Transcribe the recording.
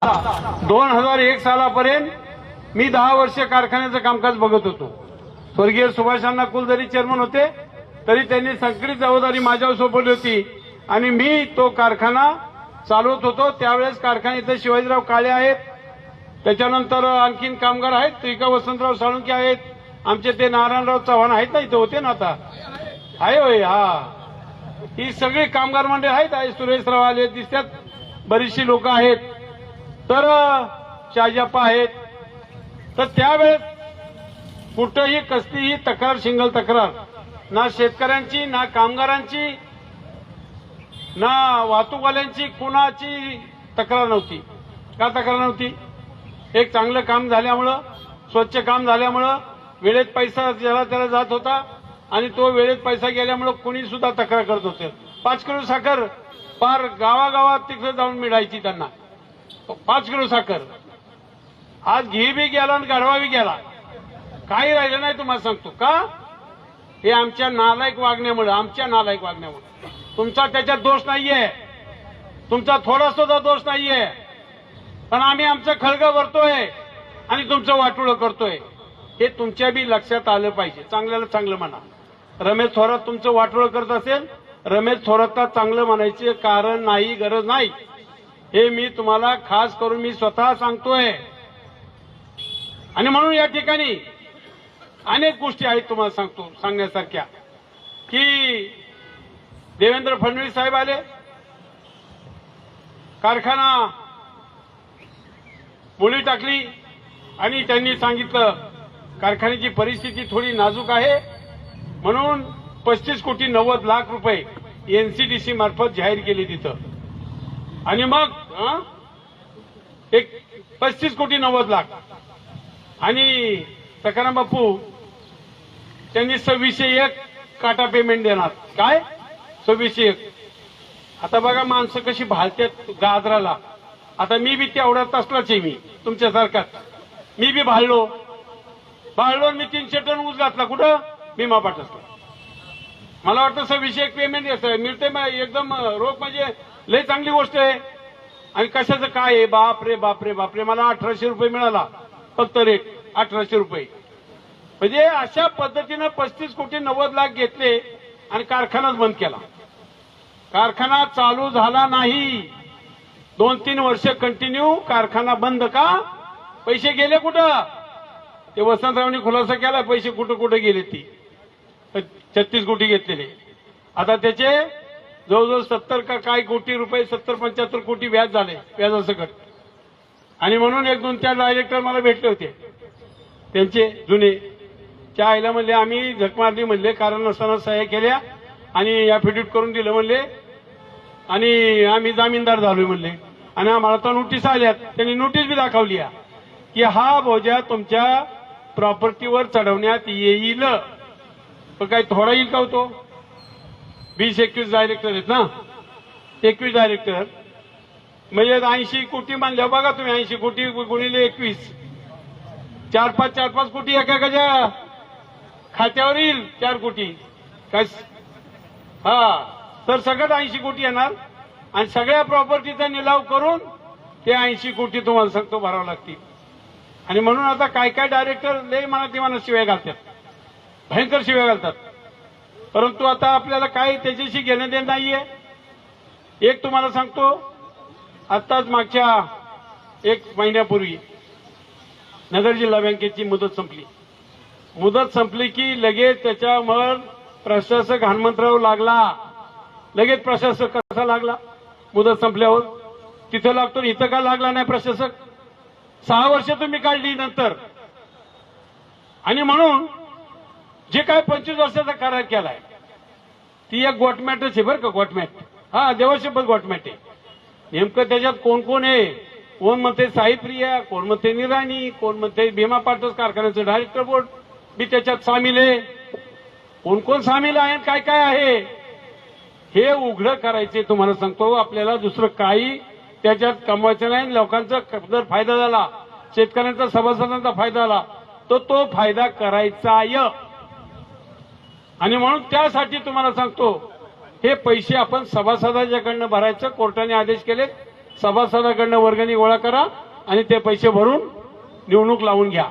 2001 सालापर्यंत मी 10 वर्ष कारखान्याचं कामकाज बघत होतो। स्वर्गीय सुभाषांना कुल जरी चेअरमन होते तरी त्यांनी संकलित जबाबदारी माझ्यावर सोपवली होती आणि मी तो कारखाना चालवत होतो। त्यावेळेस कारखान्यात शिवाजीराव काळे आहेत, त्याच्यानंतर आणखीन कामगार आहेत, त्रिका वसंतराव साळुंके आहेत, आमचे ते नारायणराव चव्हाण आहेत ना, इथे होते ना, आता आहे होय, हा, ही सगळी कामगार मंडळ आहेत, सुरेशराव आले दिसतात, बरीचशी लोक आहेत, तर शाहजप्पा आहेत। तर त्यावेळेस कुठेही कसलीही तक्रार, सिंगल तक्रार ना शेतकऱ्यांची, ना कामगारांची, ना वाहतूकवाल्यांची, कुणाची तक्रार नव्हती। का तक्रार नव्हती? एक चांगलं काम झाल्यामुळं, स्वच्छ काम झाल्यामुळं, वेळेत पैसा ज्याला त्याला जात होता आणि तो वेळेत पैसा गेल्यामुळं कुणी सुद्धा तक्रार करत होते। 5 किलो साखर पार गावागावात तिकडे जाऊन मिळायची त्यांना, 5 किलो साखर। आज घी बी गेला आणि गाढवा बी गेला, काही राहिलं नाही। तुम्हाला सांगतो का, हे आमच्या नालायक वागण्यामुळे, आमच्या नालायक वागण्यामुळे। तुमचा त्याच्यात दोष नाहीये, तुमचा थोडा सुद्धा दोष नाहीये, पण आम्ही आमचं खळगं भरतोय आणि तुमचं वाटोळं करतोय, हे तुमच्या बी लक्षात आलं पाहिजे। चांगल्याला चांगलं म्हणा। रमेश थोरात तुमचं वाटोळं करत असेल, रमेश थोरातला चांगलं म्हणायचे कारण नाही, गरज नाही, हे मी तुम्हाला खास करून मी स्वतः सांगतोय। आणि म्हणून या ठिकाणी अनेक गोष्टी आहेत तुम्हाला सांगतो, सांगण्यासारख्या, की देवेंद्र फडणवीस साहेब आले, कारखाना मुळी टाकली आणि त्यांनी सांगितलं कारखान्याची परिस्थिती थोडी नाजूक आहे, म्हणून 35 कोटी 90 लाख रुपये एनसीडीसी मार्फत जाहीर केले तिथं। आणि मग एक 35 कोटी 90 लाख आणि सखाराम बापू त्यांनी 2601 काटा पेमेंट देणार। काय 2601? आता बघा माणसं कशी भालतात गाजराला। आता मी बी तेवढ्यात असलाच आहे, मी तुमच्यासारखाच, मी बी भाळलो मी 300 टन ऊस घातला कुठं, भीमा पाटसला। मला वाटतं 2601 पेमेंट मिळते एकदम रोख, म्हणजे लय चांगली गोष्ट आहे। आणि कशाचं काय आहे, बापरे बापरे बापरे, मला 1800 रुपये मिळाला फक्त रेट, 1800 रुपये। म्हणजे अशा पद्धतीनं 35 कोटी 90 लाख घेतले आणि कारखानाच बंद केला। कारखाना चालू झाला नाही, 2-3 वर्ष कंटिन्यू कारखाना बंद का? पैसे गेले कुठं? ते वसंतरावनी खुलासा केला, पैसे कुठं कुठं गेले, ती 36 कोटी घेतलेले। आता त्याचे जवळजवळ 70 का काय कोटी रुपये, 70-75 कोटी व्याज झाले, व्याजासकट। आणि म्हणून 1-2-4 डायरेक्टर मला भेटले होते, त्यांचे जुने, त्या आईला म्हणले आम्ही झक मारली म्हणले, कारण नसताना सह्या केल्या आणि ऍफिडेव्हिट करून दिलं म्हणले, आणि आम्ही जामीनदार झालोय म्हणले, आणि आम्हाला तर नोटीस आल्यात। त्यांनी नोटीस बी दाखवली की हा बोजा तुमच्या प्रॉपर्टीवर चढवण्यात येईल, पण काय थोडा येईल का होतो? 20-21 डायरेक्टर आहेत ना, 21 डायरेक्टर म्हणजे 80 कोटी मानल्या बघा तुम्ही, 80 कोटी गुणिले 21, 4-5 कोटी एकाच्या खात्यावर येईल, 4 कोटी काय, हा, तर सगळं 80 कोटी येणार आणि सगळ्या प्रॉपर्टीचा निलाव करून ते 80 कोटी तुम्हाला सांगतो भरावं लागतील। आणि म्हणून आता काय काय डायरेक्टर लय मनात शिवाय घालतात, भयंकर शिवाय घालतात, परंतु आता आपल्याला काय त्याच्याशी घेणं देणं नाहीये। एक तुम्हाला सांगतो, आत्ताच मागच्या 1 महिन्यापूर्वी नगर जिल्हा बँकेची मुदत संपली। मुदत संपली की लगेच त्याच्यावर प्रशासक हनुमंतराव लागला। लगेच प्रशासक कसा लागला? मुदत संपल्यावर तिथं लागतो, इथं का लागला नाही प्रशासक? 6 वर्ष तुम्ही काढली नंतर। आणि म्हणून जे काय 25 वर्षाचा करार केलाय ती एक गोटमॅटच आहे बरं का, गोटमॅट, हा, देवाशपथ गोटमॅट आहे। नेमकं त्याच्यात कोण कोण आहे? कोण म्हणते साईप्रिया, कोण म्हणते निराणी, कोण म्हणते भीमा पाटस कारखान्याचं डायरेक्टर बोर्ड बी त्याच्यात सामील आहे, कोण कोण सामील आहे, काय काय आहे हे उघडं करायचे। तुम्हाला सांगतो, आपल्याला दुसरं काही त्याच्यात कमवायचं नाही। लोकांचा जर फायदा झाला, शेतकऱ्यांचा, सभासदांचा फायदा झाला, तर तो फायदा करायचाय। आणि म्हणून त्यासाठी तुम्हाला सांगतो, हे पैसे आपण सभासदांच्याकडनं भरायचं, कोर्टाने आदेश केले सभासदाकडनं वर्गणी गोळा करा आणि ते पैसे भरून निवडणूक लावून घ्या.